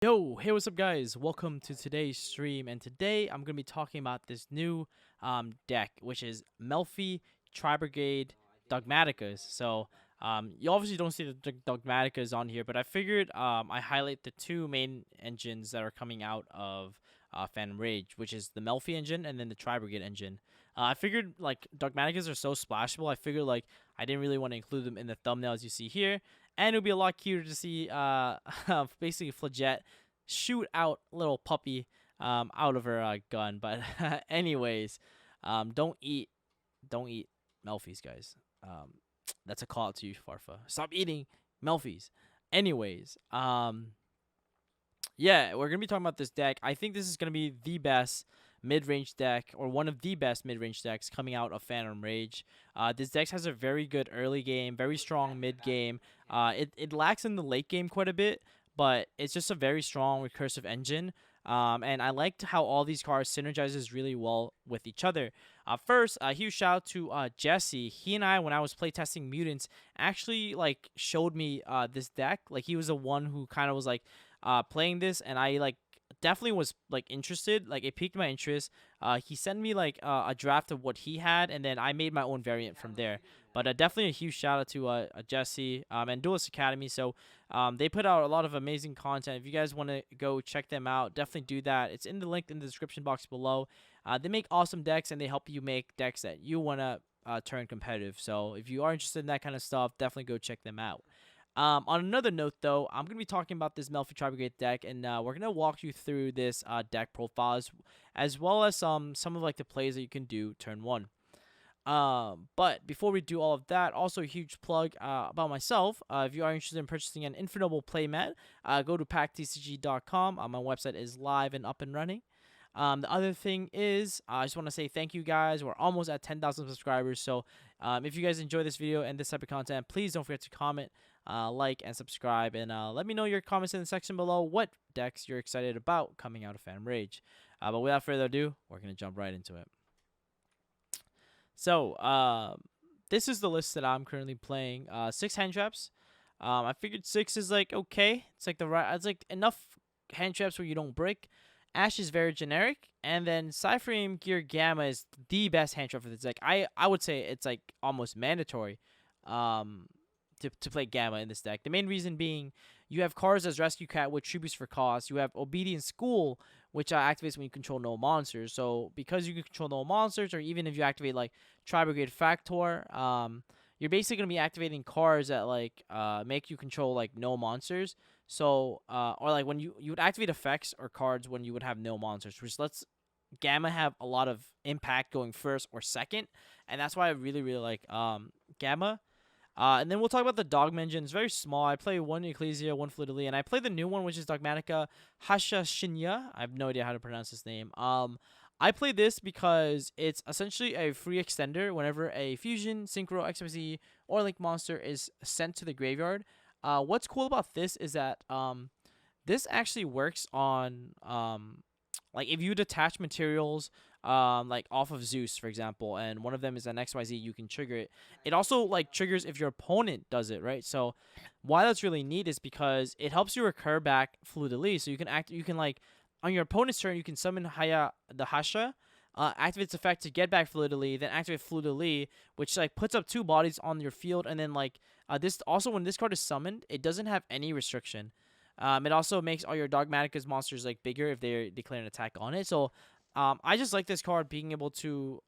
Yo, hey, what's up, guys? Welcome to today's stream, and today I'm gonna be talking about this new deck, which is Melfy Tribrigade Dogmatikas. You obviously don't see the Dogmatikas on here, but I figured I highlight the two main engines that are coming out of Phantom Rage, which is the Melfy engine and then the Tribrigade engine. I figured like Dogmatikas are so splashable. I figured like I didn't really want to include them in the thumbnail as you see here, and it would be a lot cuter to see basically Flajet shoot out little puppy out of her gun. But anyways, don't eat Melfies, guys. That's a call out to you, Farfa. Stop eating Melfies. Anyways, yeah, we're gonna be talking about this deck. I think this is gonna be the best mid-range deck, or one of the best mid-range decks coming out of Phantom Rage. This deck has a very good early game, very strong mid game. It lacks in the late game quite a bit, but it's just a very strong recursive engine. And I liked how all these cards synergizes really well with each other. First, a huge shout out to Jesse. He and I, when I was playtesting Mutants, actually like showed me this deck. Like he was the one who kind of was like playing this, and I like definitely was like interested. Like it piqued my interest. He sent me like a draft of what he had, and then I made my own variant from there. But definitely a huge shout out to Jesse and Duelist Academy. So they put out a lot of amazing content. If you guys want to go check them out, definitely do that. It's in the link in the description box below. They make awesome decks, and they help you make decks that you want to turn competitive. So if you are interested in that kind of stuff, definitely go check them out. On another note, though, I'm going to be talking about this Melfy Tribrigade deck, and we're going to walk you through this deck profiles, as well as some of like the plays that you can do turn one. But before we do all of that, also a huge plug about myself. If you are interested in purchasing an Infinable playmat, go to packtcg.com. My website is live and up and running. The other thing is, I just want to say thank you guys. We're almost at 10,000 subscribers. So if you guys enjoy this video and this type of content, please don't forget to comment, like, and subscribe. And let me know your comments in the section below what decks you're excited about coming out of Phantom Rage. But without further ado, we're going to jump right into it. So, this is the list that I'm currently playing. 6 hand traps. I figured 6 is like okay. It's like it's like enough hand traps where you don't break. Ash is very generic, and then Cyframe Gear Gamma is the best hand trap for this deck. I would say it's like almost mandatory, to play Gamma in this deck. The main reason being you have cards as Rescue Cat with tributes for cost. You have Obedient School, which activates when you control no monsters. So because you can control no monsters, or even if you activate like Tribrigade Factor, you're basically gonna be activating cards that like make you control like no monsters. So or like when you would activate effects or cards when you would have no monsters, which lets Gamma have a lot of impact going first or second, and that's why I really like Gamma. And then we'll talk about the Dogma engine. It's very small. I play one Ecclesia, one Fleur-de-Lis, and I play the new one, which is Dogmatika Hashashinya. I have no idea how to pronounce this name. I play this because it's essentially a free extender whenever a Fusion, Synchro, XYZ, or Link monster is sent to the graveyard. What's cool about this is that this actually works on like if you detach materials like off of Zeus, for example, and one of them is an XYZ, you can trigger it. It also like triggers if your opponent does it, right? So why that's really neat is because it helps you recur back Fleur-de-Lis. So you can like on your opponent's turn, you can summon the Hasha, activate its effect to get back Fleur-de-Lis, then activate Fleur-de-Lis, which like puts up 2 bodies on your field, and then like this also when this card is summoned, it doesn't have any restriction. It also makes all your Dogmatica's monsters like bigger if they declare an attack on it. So I just like this card being able to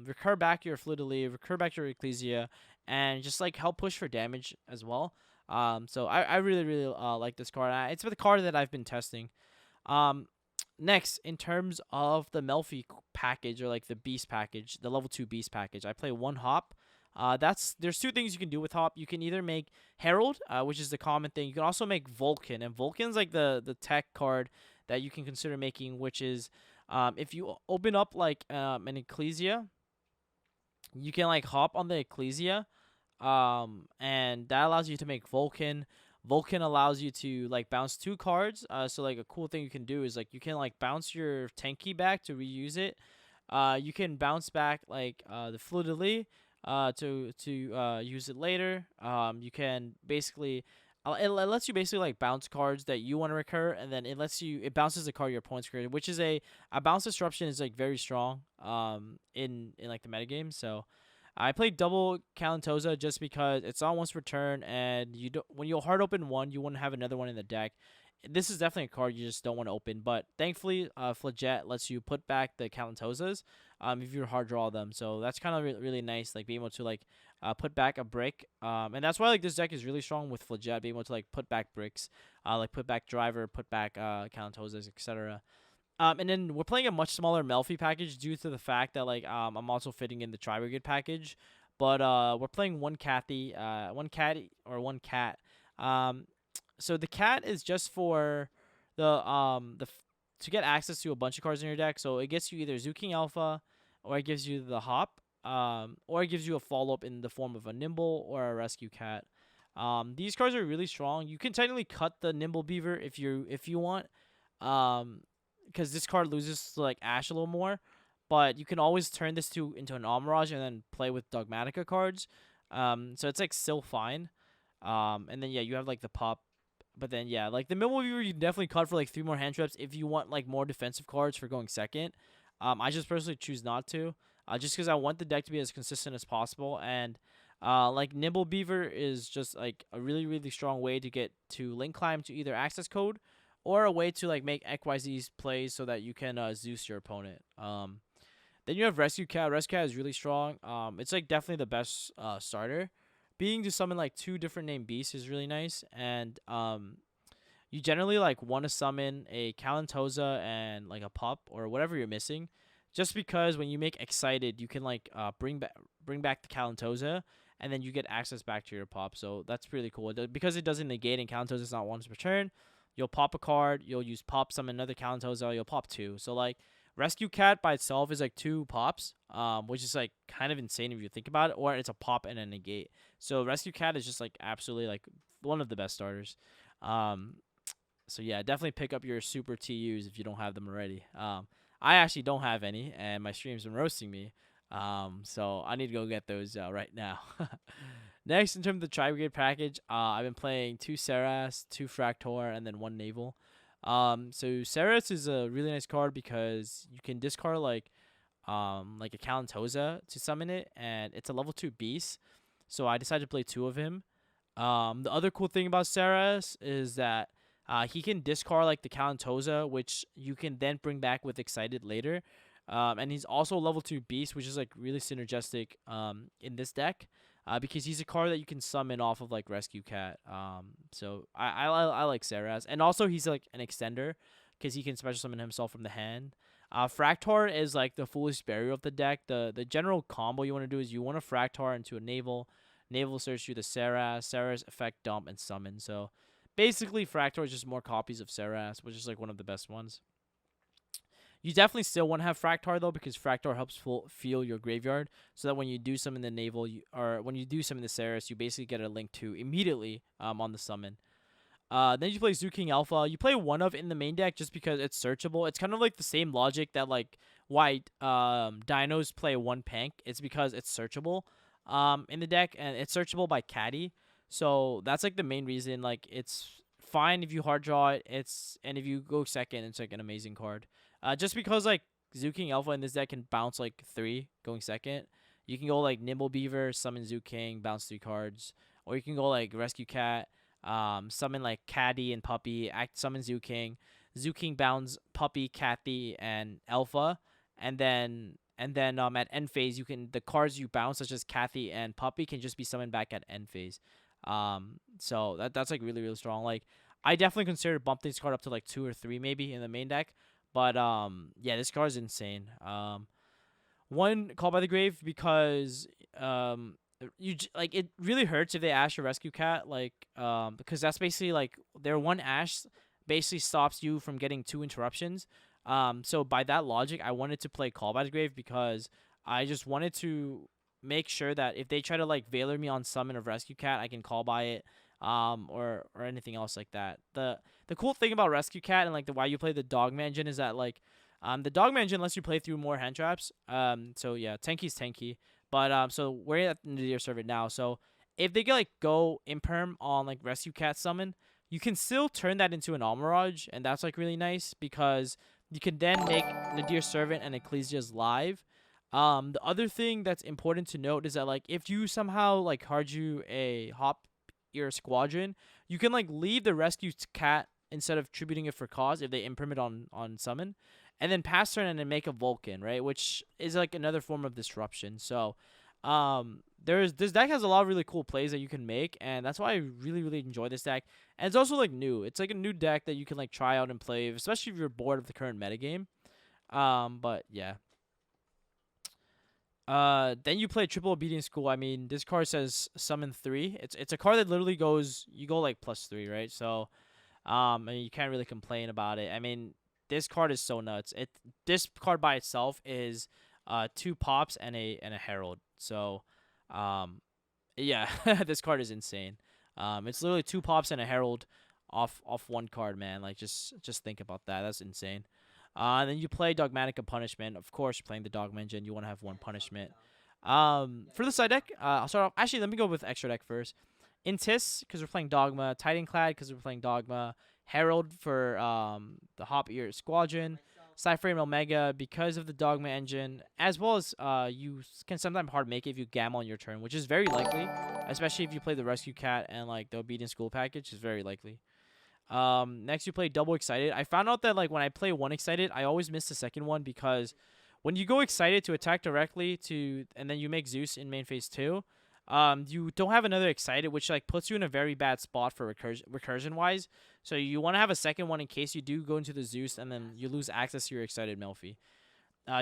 recur back your Fleur-de-Lis, recur back your Ecclesia, and just like help push for damage as well. So I really like this card. It's the card that I've been testing. Next, in terms of the Melfy package, or like the Beast package, the level 2 Beast package, I play 1 Hop. There's 2 things you can do with Hop. You can either make Herald, which is the common thing. You can also make Vulcan, and Vulcan's like the tech card that you can consider making, which is if you open up like an Ecclesia, you can like hop on the Ecclesia, and that allows you to make Vulcan. Vulcan allows you to like bounce 2 cards. So like a cool thing you can do is like you can like bounce your Tenki back to reuse it. You can bounce back like the Fleur-de-Lis to use it later. You can basically it lets you basically like bounce cards that you want to recur, and then it bounces the card your opponent's created, which is a bounce disruption is like very strong in like the metagame. So I played double Kalantoza just because it's on once per turn, and you don't when you hard open one, you wouldn't have another one in the deck. This is definitely a card you just don't want to open, but thankfully, Flajet lets you put back the Kalantozas if you hard draw them. So that's kind of really nice, like being able to like put back a brick. And that's why like this deck is really strong with Flajet, being able to like put back bricks, like put back driver, put back Kalantozas, etc. And then we're playing a much smaller Melfy package due to the fact that like I'm also fitting in the Tribrigade package, but we're playing one Cathy, one cat or one cat. Um, so the cat is just for to get access to a bunch of cards in your deck. So it gets you either Zoo King Alpha, or it gives you the Hop, or it gives you a follow up in the form of a Nimble or a Rescue Cat. These cards are really strong. You can technically cut the Nimble Beaver if you want, because this card loses to like Ash a little more. But you can always turn this into an Almirage and then play with Dogmatika cards. So it's like still fine. And then yeah, you have like the pop. But then yeah, like the Nimble Beaver you can definitely cut for like 3 more hand traps if you want like more defensive cards for going second. I just personally choose not to. Just because I want the deck to be as consistent as possible, and like Nimble Beaver is just like a really strong way to get to link climb to either access code, or a way to like make XYZ plays so that you can Zeus your opponent. Then you have Rescue Cat. Rescue Cat is really strong. It's like definitely the best starter. Being to summon like 2 different named beasts is really nice, and you generally like want to summon a Kalantoza and like a pup or whatever you're missing, just because when you make excited, you can like bring back the Kalantoza, and then you get access back to your pop. So that's really cool because it doesn't negate, and Kalantoza is not once per turn. You'll pop a card, you'll use pop, summon another Kalantoza, you'll pop 2. So like Rescue Cat by itself is like 2 pops, which is like kind of insane if you think about it, or it's a pop and a negate. So Rescue Cat is just like absolutely like one of the best starters. So yeah, definitely pick up your super TUs if you don't have them already. I actually don't have any, and my stream's been roasting me. So I need to go get those right now. Next, in terms of the Tri-Brigade package, I've been playing 2 Saras, 2 Fractor, and then 1 Naval. So Saras is a really nice card because you can discard like a Kalantoza to summon it, and it's a level 2 beast. So I decided to play 2 of him. The other cool thing about Saras is that he can discard like the Kalantoza, which you can then bring back with Excited later. And he's also a level 2 beast, which is like really synergistic in this deck. Because he's a card that you can summon off of like Rescue Cat. So I like Saras, and also he's like an extender because he can special summon himself from the hand. Fractor is like the foolish barrier of the deck. The general combo you want to do is you want to Fractor into a Naval search you the Saras effect dump and summon. So basically Fractor is just more copies of Saras, which is like one of the best ones. You definitely still want to have Fractar though, because Fractar helps feel your graveyard, so that when you do summon the Naval, or when you do summon the Saras, you basically get a link to immediately on the summon. Then you play Zoo King Alpha. You play one of in the main deck just because it's searchable. It's kind of like the same logic that like why Dinos play 1 Pank. It's because it's searchable in the deck, and it's searchable by Caddy. So that's like the main reason. Like it's fine if you hard draw it. And if you go second, it's like an amazing card. Just because like Zoo King Alpha in this deck can bounce like 3 going second. You can go like Nimble Beaver, summon Zoo King, bounce 3 cards, or you can go like Rescue Cat, summon like Caddy and Puppy, summon Zoo King bounds Puppy, Cathy, and Alpha, and then at end phase the cards you bounce such as Cathy and Puppy can just be summoned back at end phase. So that's like really strong. Like I definitely consider bump this card up to like 2 or 3 maybe in the main deck. But yeah, this card is insane. One, Call by the Grave, because like it really hurts if they Ash or Rescue Cat, like because that's basically like their 1 Ash basically stops you from getting 2 interruptions. So by that logic, I wanted to play Call by the Grave because I just wanted to make sure that if they try to like Veiler me on summon of Rescue Cat, I can call by it. Or anything else like that. The cool thing about Rescue Cat and like the why you play the Dogma engine is that like the Dogma engine lets you play through more hand traps. So yeah, tanky's tanky. But so we're at the Nadir server now. So if they like go imperm on like Rescue Cat summon, you can still turn that into an Almirage, and that's like really nice because you can then make Nadir Servant and Ecclesias live. The other thing that's important to note is that like if you somehow like card you a Hop Ear Squadron, you can like leave the Rescue Cat instead of tributing it for cause if they imperm it on summon, and then pass turn and then make a Vulcan, right? Which is like another form of disruption. So, this deck has a lot of really cool plays that you can make, and that's why I really enjoy this deck. And it's also like new. It's like a new deck that you can like try out and play, especially if you're bored of the current metagame. But yeah. Then you play Triple Obedience School. I mean, this card says summon 3. It's a card that literally goes, you go like +3, right? So, I mean, you can't really complain about it. I mean, this card is so nuts. This card by itself is 2 pops and a herald. So, yeah, this card is insane. It's literally 2 pops and a herald off one card, man. Like just think about that. That's insane. Then you play Dogmatika Punishment. Of course, you're playing the Dogma Engine. You want to have 1 punishment. For the side deck, I'll start off. Actually, let me go with extra deck first. Intis, because we're playing Dogma. Titan Clad, because we're playing Dogma. Herald for the Hop Ear Squadron. Cypher Omega, because of the Dogma Engine. As well as you can sometimes hard make it if you gamble on your turn, which is very likely. Especially if you play the Rescue Cat and like the Obedient School package is very likely. Next you play Double Excited. I found out that like when I play 1 Excited, I always miss the second one because when you go Excited to attack directly and then you make Zeus in main phase 2, you don't have another Excited, which like puts you in a very bad spot for recursion wise. So you want to have a second one in case you do go into the Zeus and then you lose access to your Excited Melfy.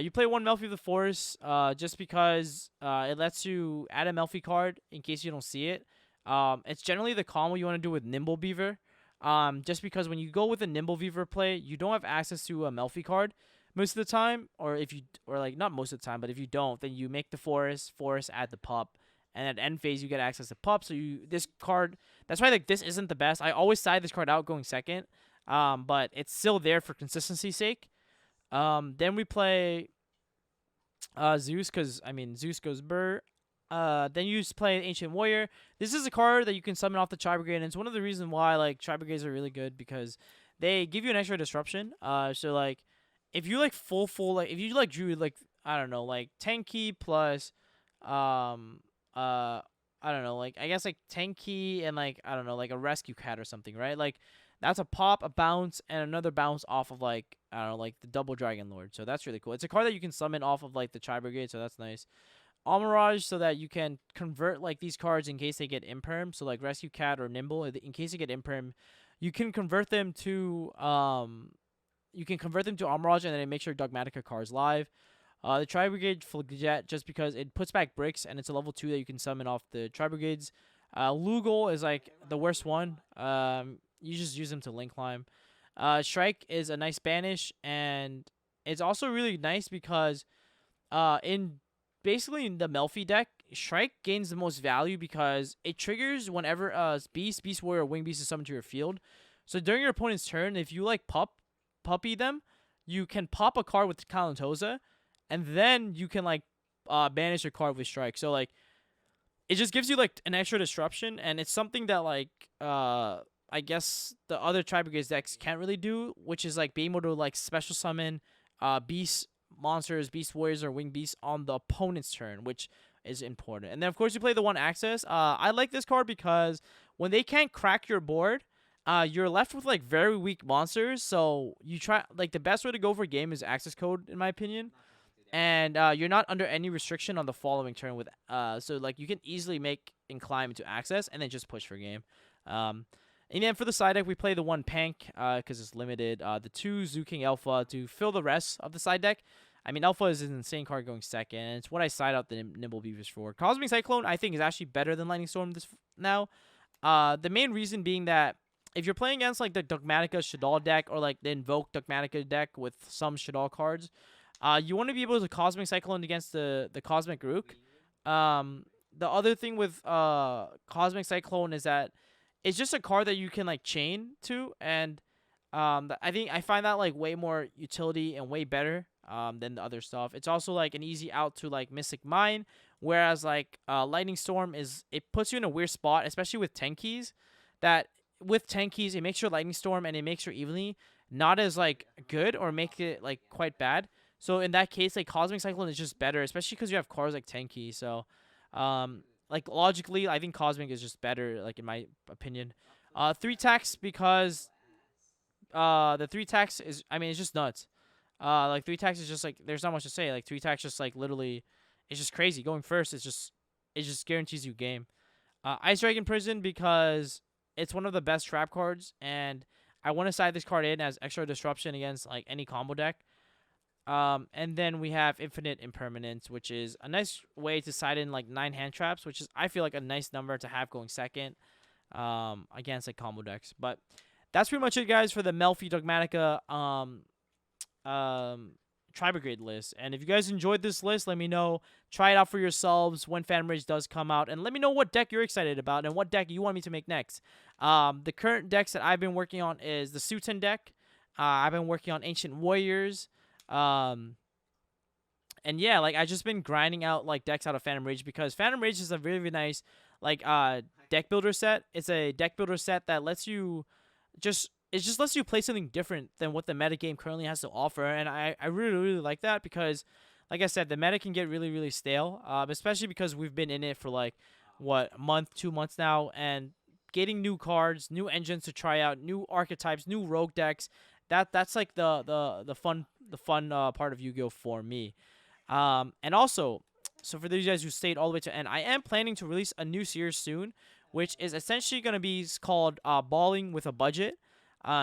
You play 1 Melfy of the Force just because it lets you add a Melfy card in case you don't see it. It's generally the combo you want to do with Nimble Beaver. Just because when you go with a Nimble Beaver play, you don't have access to a Melfy card most of the time, or like not most of the time, but if you don't, then you make the forest add the pup, and at end phase you get access to pup. So this card, that's why like this isn't the best. I always side this card out going second, but it's still there for consistency's sake. Then we play Zeus, because I mean Zeus goes burr. Then you just play Ancient Warrior. This is a card that you can summon off the Tribrigade, and it's one of the reasons why like Tribrigades are really good because they give you an extra disruption. So like if you like full like if you like drew like I don't know like 10 key plus I don't know like I guess like 10 key and like I don't know like a Rescue Cat or something, right? Like that's a pop, a bounce, and another bounce off of like I don't know like the Double Dragon Lord. So that's really cool. It's a card that you can summon off of like the Tribrigade, so that's nice. Almirage, so that you can convert like these cards in case they get imperm. So like Rescue Cat or Nimble, in case they get imperm, you can convert them to Almirage and then make sure Dogmatika cards live. The Tribrigade Flaget, just because it puts back bricks and it's a level 2 that you can summon off the Tribrigades. Lugal is like the worst one. You just use them to link climb. Shrike is a nice banish, and it's also really nice because basically in the Melfy deck, Shrike gains the most value because it triggers whenever Beast Warrior, or Wing Beast is summoned to your field. So during your opponent's turn, if you like puppy them, you can pop a card with Kalantosa, and then you can like banish your card with Shrike. So like it just gives you like an extra disruption, and it's something that like I guess the other Tribrigade decks can't really do, which is like being able to like special summon beast monsters, beast warriors, or winged beasts on the opponent's turn, which is important. And then of course you play the 1 Access. I like this card because when they can't crack your board, you're left with like very weak monsters. So you try like the best way to go for a game is access code, in my opinion. And you're not under any restriction on the following turn with so like you can easily make and climb into access and then just push for game. And then for the side deck, we play the 1 Pank because it's limited. The 2 Zoo King Alpha to fill the rest of the side deck. I mean, Alpha is an insane card going second. And it's what I side out the Nimble Beavers for. Cosmic Cyclone, I think, is actually better than Lightning Storm now. The main reason being that if you're playing against like the Dogmatika Shaddoll deck or like the Invoke Dogmatika deck with some Shaddoll cards, you want to be able to Cosmic Cyclone against the Cosmic Rook. The other thing with Cosmic Cyclone is that it's just a card that you can like chain to, and I find that like way more utility and way better than the other stuff. It's also like an easy out to like Mystic Mine, Whereas like Lightning Storm it puts you in a weird spot, especially with 10 keys. That with 10 keys, it makes your Lightning Storm and it makes your Evenly not as like good or make it like quite bad. So in that case, like Cosmic Cyclone is just better, especially because you have cards like 10 keys. So, like logically, I think Cosmic is just better, like in my opinion. Three tax because the three tax is, I mean, it's just nuts. Like three tax is just like there's not much to say. Like three tax just like literally, it's just crazy. Going first is just it just guarantees you game. Ice Dragon Prison because it's one of the best trap cards, and I want to side this card in as extra disruption against like any combo deck. And then we have Infinite Impermanence, which is a nice way to side in like 9 hand traps, which is I feel like a nice number to have going second against like combo decks. But that's pretty much it, guys, for the Melfy Dogmatika Tribrigade list. And if you guys enjoyed this list, let me know. Try it out for yourselves when Phantom Rage does come out, and let me know what deck you're excited about and what deck you want me to make next. The current decks that I've been working on is the Suiten deck. I've been working on Ancient Warriors. And yeah, like I just been grinding out like decks out of Phantom Rage because Phantom Rage is a really, really nice like deck builder set. It's a deck builder set that lets you just lets you play something different than what the metagame currently has to offer, and I really, really like that because, like I said, the meta can get really, really stale, especially because we've been in it for like what, a month, 2 months now, and getting new cards, new engines to try out, new archetypes, new rogue decks. That's like the fun part of Yu-Gi-Oh for me. And also, so for those guys who stayed all the way to end, I am planning to release a new series soon, which is essentially gonna be called Balling with a Budget.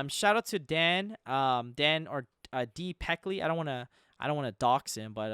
Shout out to Dan, Dan or D Peckley. I don't wanna dox him, but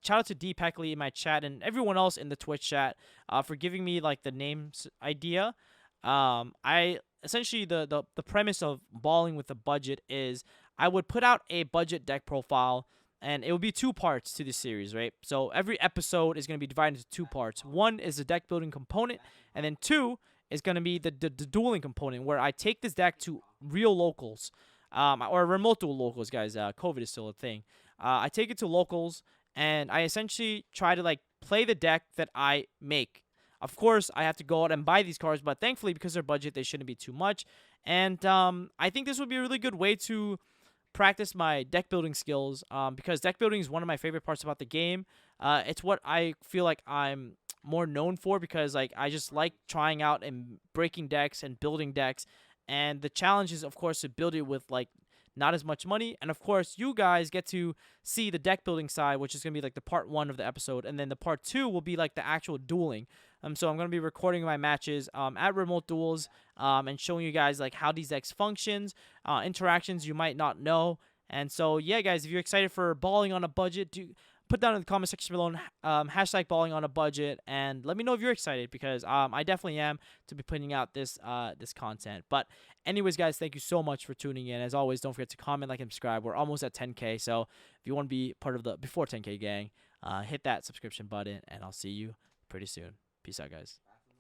shout out to D Peckley in my chat and everyone else in the Twitch chat for giving me like the names idea. I essentially the premise of Balling with a Budget is I would put out a budget deck profile, and it would be 2 parts to the series, right? So every episode is going to be divided into 2 parts. One is the deck building component, and then 2 is going to be the dueling component, where I take this deck to real locals, or remote dual locals, guys. COVID is still a thing. I take it to locals, and I essentially try to like play the deck that I make. Of course, I have to go out and buy these cards, but thankfully, because they're budget, they shouldn't be too much. And I think this would be a really good way to practice my deck building skills, because deck building is one of my favorite parts about the game. It's what I feel like I'm more known for, because like I just like trying out and breaking decks and building decks, and the challenge is of course to build it with like not as much money. And of course you guys get to see the deck building side, which is going to be like the part 1 of the episode, and then the part 2 will be like the actual dueling. So I'm going to be recording my matches at remote duels, and showing you guys like how these decks functions, interactions you might not know. And so yeah, guys, if you're excited for Balling on a Budget, do put down in the comment section below hashtag Balling on a Budget, and let me know if you're excited, because I definitely am to be putting out this content. But anyways, guys, thank you so much for tuning in. As always, don't forget to comment, like, and subscribe. We're almost at 10K, so if you want to be part of the before 10K gang, hit that subscription button, and I'll see you pretty soon. Peace out, guys.